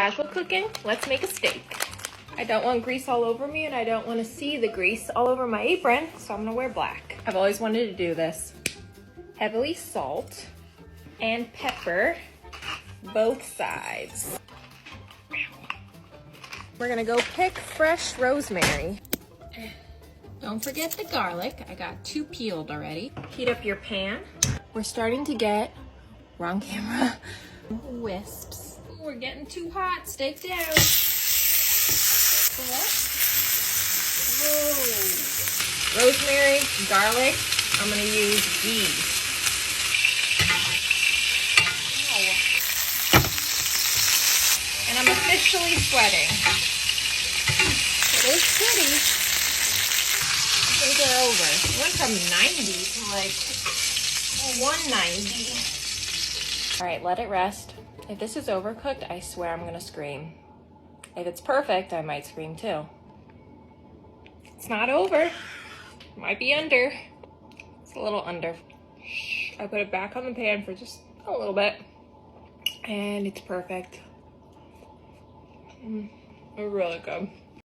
casual cooking, let's make a steak. I don't want grease all over me, and I don't want to see the grease all over my apron, so I'm gonna wear black. I've always wanted to do this. Heavily salt and pepper both sides. We're gonna go pick fresh rosemary. Don't forget the garlic. I got 2 peeled already. Heat up your pan. We're starting to get, wrong camera, wisps. We're getting too hot, steak down. Whoa. Rosemary, garlic, I'm gonna use ghee. And I'm officially sweating. It is pretty. I think they're over. It went from 90 to like 190. All right, let it rest. If this is overcooked, I swear I'm gonna scream. If it's perfect, I might scream too. It's not over. Might be under. It's a little under. I put it back on the pan for just a little bit. And it's perfect. Really good.